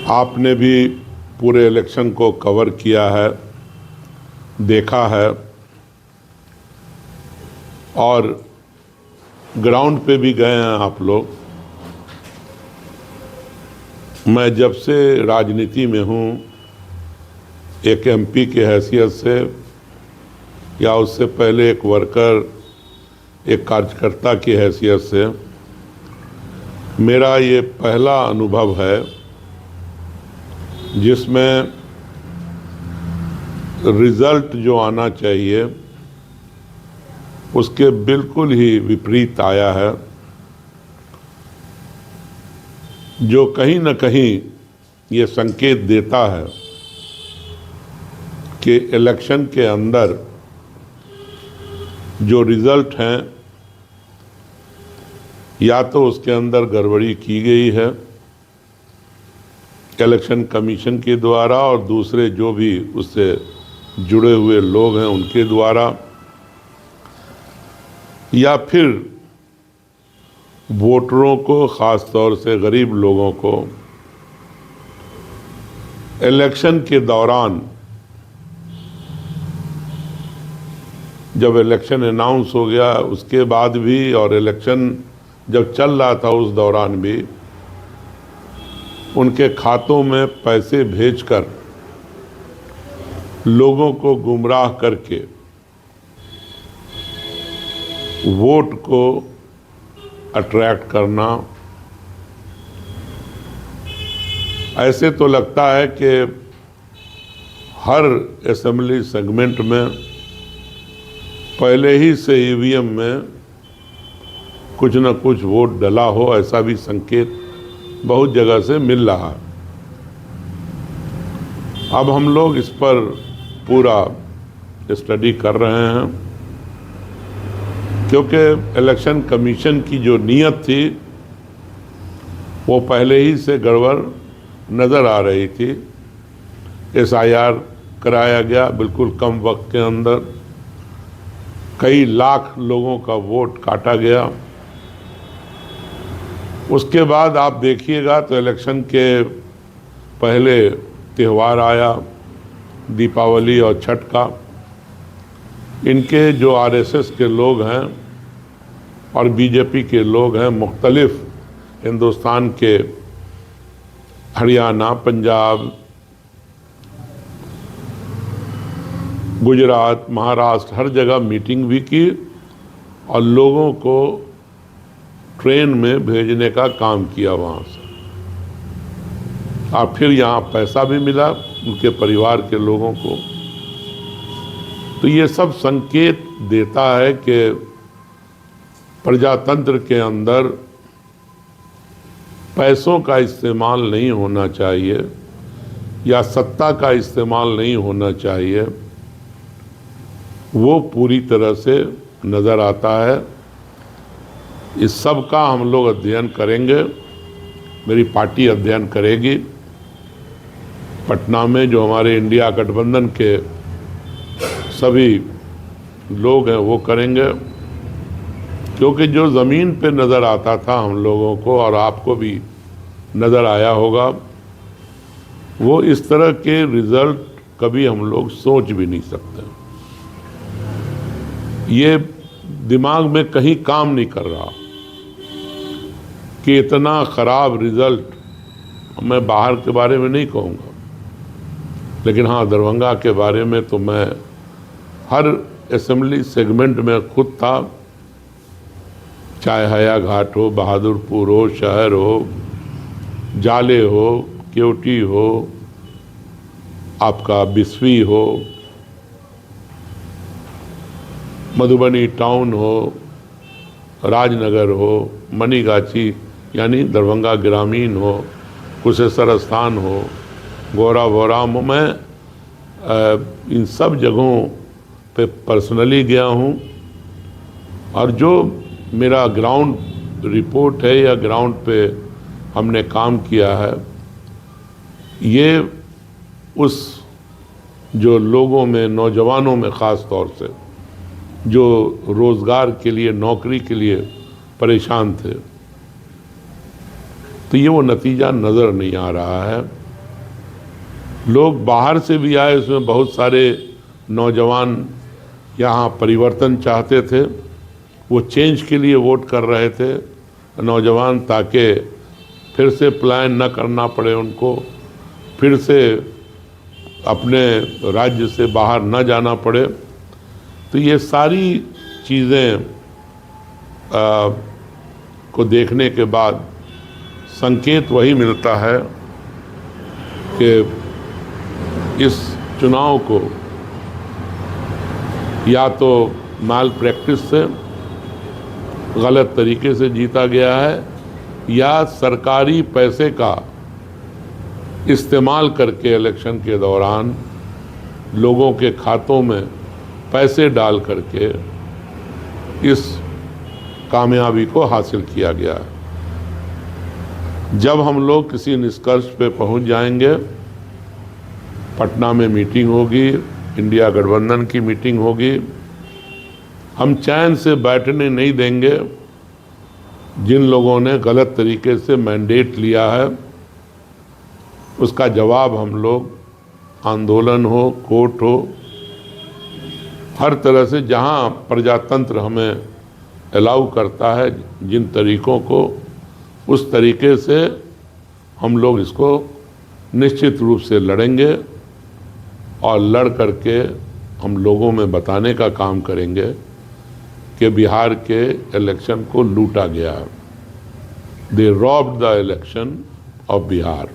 आपने भी पूरे इलेक्शन को कवर किया है, देखा है और ग्राउंड पे भी गए हैं आप लोग। मैं जब से राजनीति में हूँ, एक एमपी की हैसियत से या उससे पहले एक वर्कर, एक कार्यकर्ता की हैसियत से, मेरा ये पहला अनुभव है जिसमें रिजल्ट जो आना चाहिए उसके बिल्कुल ही विपरीत आया है, जो कहीं न कहीं ये संकेत देता है कि इलेक्शन के अंदर जो रिजल्ट हैं या तो उसके अंदर गड़बड़ी की गई है इलेक्शन कमीशन के द्वारा और दूसरे जो भी उससे जुड़े हुए लोग हैं उनके द्वारा, या फिर वोटरों को, ख़ास तौर से गरीब लोगों को इलेक्शन के दौरान, जब इलेक्शन अनाउंस हो गया उसके बाद भी और इलेक्शन जब चल रहा था उस दौरान भी, उनके खातों में पैसे भेजकर लोगों को गुमराह करके वोट को अट्रैक्ट करना। ऐसे तो लगता है कि हर असेंबली सेगमेंट में पहले ही से ईवीएम में कुछ न कुछ वोट डला हो, ऐसा भी संकेत बहुत जगह से मिल रहा है। अब हम लोग इस पर पूरा स्टडी कर रहे हैं, क्योंकि इलेक्शन कमीशन की जो नीयत थी वो पहले ही से गड़बड़ नज़र आ रही थी। एसआईआर कराया गया बिल्कुल कम वक्त के अंदर, कई लाख लोगों का वोट काटा गया। उसके बाद आप देखिएगा तो इलेक्शन के पहले त्यौहार आया, दीपावली और छठ का। इनके जो आरएसएस के लोग हैं और बीजेपी के लोग हैं, मुख्तलिफ हिंदुस्तान के हरियाणा, पंजाब, गुजरात, महाराष्ट्र, हर जगह मीटिंग भी की और लोगों को ट्रेन में भेजने का काम किया वहाँ से। और फिर यहाँ पैसा भी मिला उनके परिवार के लोगों को। तो ये सब संकेत देता है कि प्रजातंत्र के अंदर पैसों का इस्तेमाल नहीं होना चाहिए या सत्ता का इस्तेमाल नहीं होना चाहिए, वो पूरी तरह से नज़र आता है। इस सब का हम लोग अध्ययन करेंगे, मेरी पार्टी अध्ययन करेगी। पटना में जो हमारे इंडिया गठबंधन के सभी लोग हैं वो करेंगे, क्योंकि जो ज़मीन पे नज़र आता था हम लोगों को और आपको भी नज़र आया होगा, वो इस तरह के रिज़ल्ट कभी हम लोग सोच भी नहीं सकते। ये दिमाग में कहीं काम नहीं कर रहा कि इतना ख़राब रिज़ल्ट। मैं बाहर के बारे में नहीं कहूँगा, लेकिन हाँ, दरभंगा के बारे में तो मैं हर असेंबली सेगमेंट में खुद था, चाहे हया घाट हो, बहादुरपुर हो, शहर हो, जाले हो, केवटी हो, आपका बिस्वी हो, मधुबनी टाउन हो, राजनगर हो, मनीगाछी यानी दरभंगा ग्रामीण हो, कुशेश्वर स्थान हो, गोरा बोरा। मैं इन सब जगहों पे पर्सनली गया हूँ और जो मेरा ग्राउंड रिपोर्ट है या ग्राउंड पे हमने काम किया है, ये उस जो लोगों में, नौजवानों में ख़ास तौर से जो रोज़गार के लिए, नौकरी के लिए परेशान थे, तो ये वो नतीजा नज़र नहीं आ रहा है। लोग बाहर से भी आए, उसमें बहुत सारे नौजवान यहाँ परिवर्तन चाहते थे, वो चेंज के लिए वोट कर रहे थे नौजवान, ताकि फिर से प्लान न करना पड़े उनको, फिर से अपने राज्य से बाहर न जाना पड़े। तो ये सारी चीज़ें को देखने के बाद संकेत वही मिलता है कि इस चुनाव को या तो माल प्रैक्टिस से, गलत तरीके से जीता गया है, या सरकारी पैसे का इस्तेमाल करके इलेक्शन के दौरान लोगों के खातों में पैसे डाल करके इस कामयाबी को हासिल किया गया। जब हम लोग किसी निष्कर्ष पे पहुंच जाएंगे, पटना में मीटिंग होगी, इंडिया गठबंधन की मीटिंग होगी, हम चैन से बैठने नहीं देंगे। जिन लोगों ने गलत तरीके से मैंडेट लिया है उसका जवाब हम लोग आंदोलन हो, कोर्ट हो, हर तरह से जहां प्रजातंत्र हमें अलाउ करता है, जिन तरीकों को, उस तरीके से हम लोग इसको निश्चित रूप से लड़ेंगे और लड़ करके हम लोगों में बताने का काम करेंगे कि बिहार के इलेक्शन को लूटा गया। They robbed the election of Bihar.